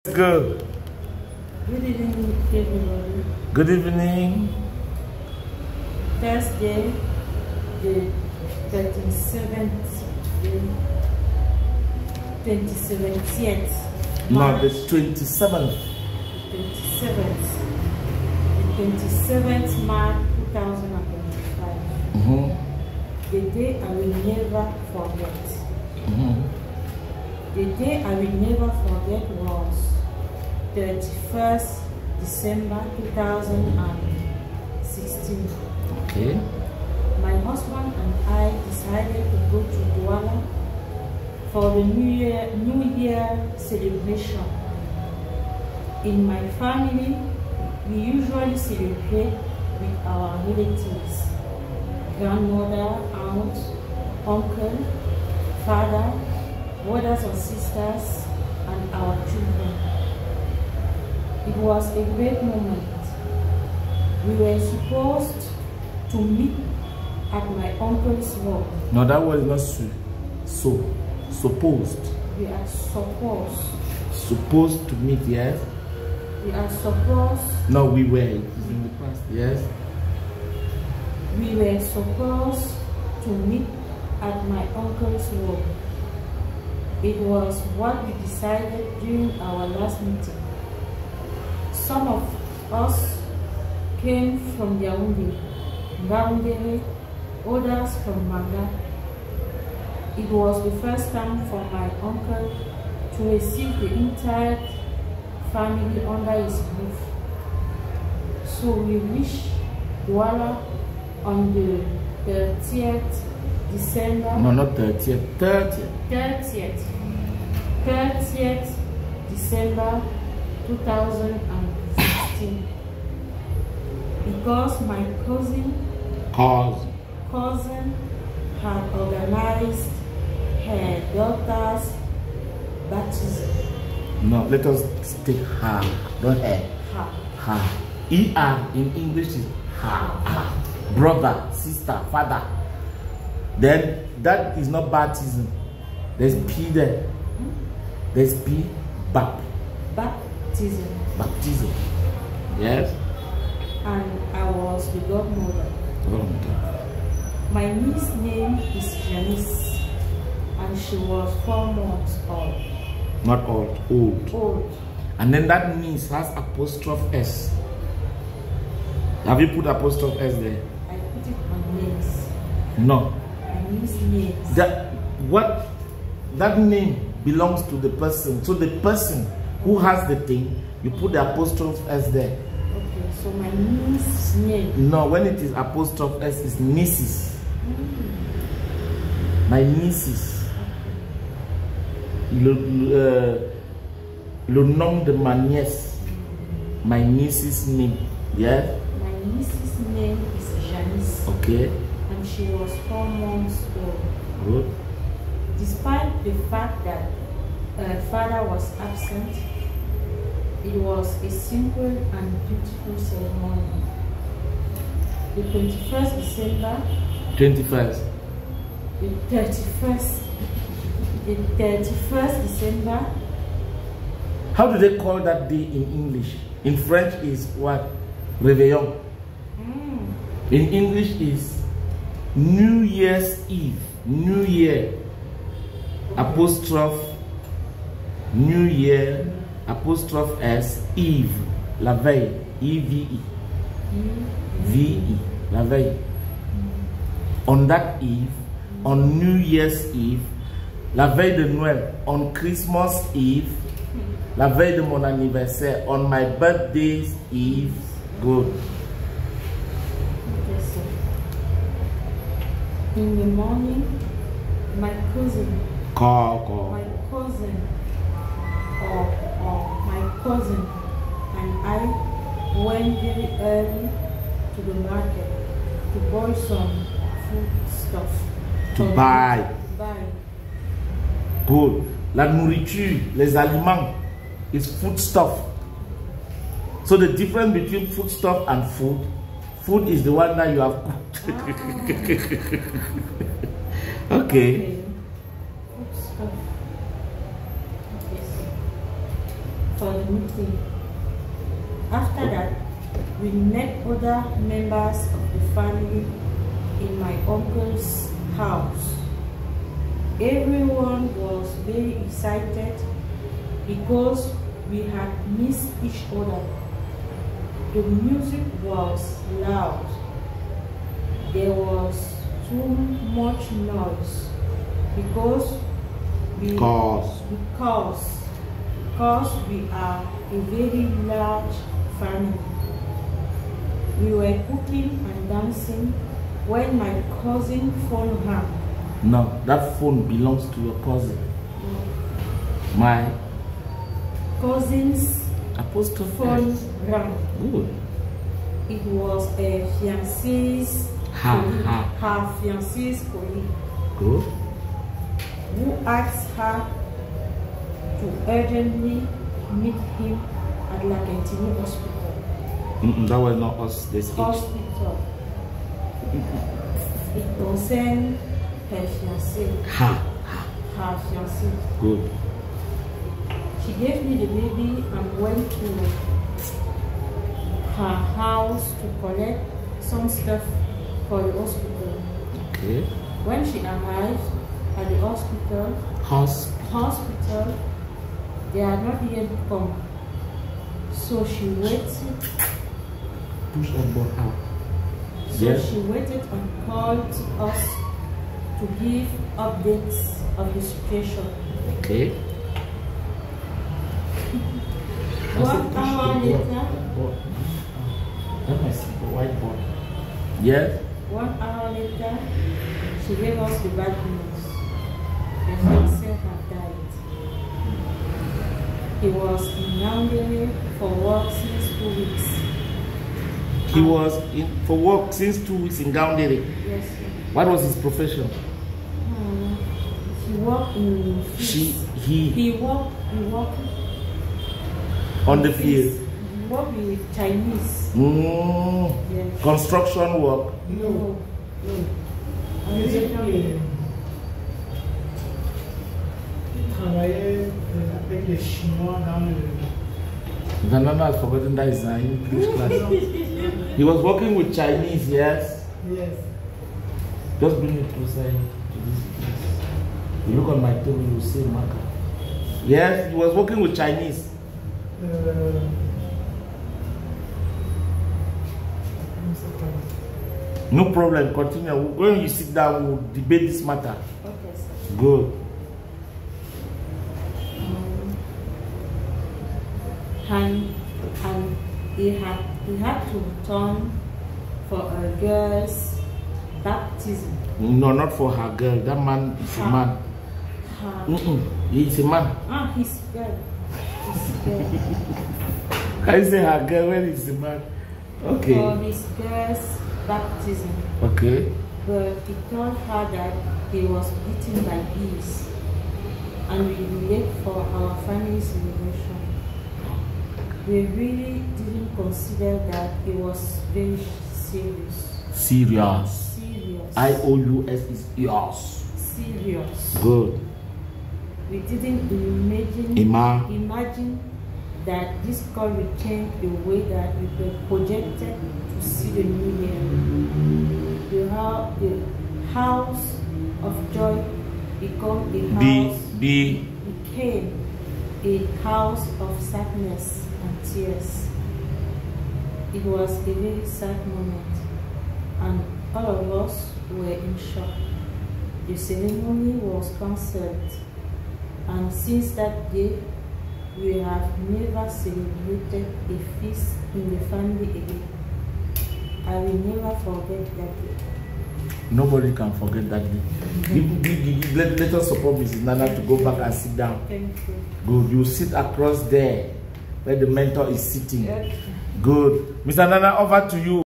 Good. Good evening, everybody. Good evening. Thursday, the 27th, the 27th. No, the 27th. 27th. The 27th March 2025. The day I will never forget. The day I will never forget was 31st December 2016. Okay. My husband and I decided to go to Douala for the New Year celebration. In my family, we usually celebrate with our relatives, grandmother, aunt, uncle, father, brothers and sisters, and our children. It was a great moment. We were supposed to meet at my uncle's work. No, that was not supposed. We are Supposed to meet, yes? We are supposed. No, we were. It is in the past, yes? We were supposed to meet at my uncle's work. It was what we decided during our last meeting. Some of us came from Yaoundé, Ngaoundéré, others from Manga. It was the first time for my uncle to receive the entire family under his roof. So we wish Douala on the 30th December. No, not 30th. 30th December 2016. Because my cousin had organized her daughter's baptism. No, let us take her, not her. Her. ER in English is her. Brother, sister, father. Then that is not baptism. There's P there. There's P. Baptism. Baptism. Yes. And I was the godmother. My niece's name is Janice, and she was 4 months old. Not old, old. Old. And then that niece has apostrophe S. Have you put apostrophe S there? I put it on names. No. My niece's names. That name belongs to the person. So the person who has the thing, you put the apostrophe S there. Okay, so my niece's name. No, when it is apostrophe S, it's nieces. My nieces. Le nom de ma nièce. My niece's name. Yeah? My niece's name is Janice. Okay. And she was 4 months old. Good. Despite the fact that her father was absent, it was a simple and beautiful ceremony. The 21st December. 21st. The 31st. The 31st December. How do they call that day in English? In French is what? Réveillon. In English is New Year's Eve. New Year. Apostrophe. New Year. Apostrophe S. Eve. La veille. E-V-E. V-E. La veille. On that eve, on New Year's Eve, la veille de Noël, on Christmas Eve, la veille de mon anniversaire, on my birthday's Eve. Good. Yes, sir. In the morning, my cousin. My cousin and I went very early to the market to buy some food stuff. To buy. Good. La nourriture, les aliments is food stuff. So the difference between food stuff and food is the one that you have cooked. Okay. Food stuff. for the meeting. After that, we met other members of the family in my uncle's house. Everyone was very excited because we had missed each other. The music was loud. There was too much noise because we are a very large family. We were cooking and dancing when my cousin phone rang. No, that phone belongs to your cousin. No. My cousin's phone rang. Good. It was a fiancé's colleague, her fiancé's colleague. Good. Who asked her to urgently meet him at Lakentini Hospital. That was not us. This hospital. It concerned her fiancé. Her fiancé. Good. She gave me the baby and went to her house to collect some stuff for the hospital. Okay. When she arrived at the hospital, they had not yet come. So she waited. Push on board out. So she waited and called us to give updates of the situation. Okay. 1 hour later. Whiteboard. Yes. 1 hour later, she gave us the bad news. The fiancé had died. He was in Yaoundé for work since 2 weeks. He was for work since 2 weeks in Yaoundé. Yes, sir. What was his profession? He worked in fields. He worked on the field. He worked with Chinese. Yes. Construction work? No. Avec les Chinois dans le... Zanana has forgotten that is an English class. He was working with Chinese, yes? Yes. Just bring it closer to this place. You look on my table, you will see marker. Yes, he was working with Chinese. No problem, continue. When you sit down, we'll debate this matter. Okay, sir. Good. And he had to return for a girl's baptism. No, not for her girl. That man is a man. He's a man. His girl. His girl. I say her girl when it's a man. Okay. For his girl's baptism. Okay. But he told her that he was beaten by bees and we will wait for our family's celebration. We really didn't consider that it was very serious. Serious. Serious. IOUS is yours. Serious. Good. We didn't imagine that this call would change the way that we were projected to see the new year. The house of joy became a house of sadness and tears. It was a very sad moment, and all of us were in shock. The ceremony was cancelled, and since that day, we have never celebrated a feast in the family again. I will never forget that day. Nobody can forget that day. Let us support Mrs. Nana to go back and sit down. Thank you. Good. You sit across there where the mentor is sitting. Okay. Good. Mr. Nana, over to you.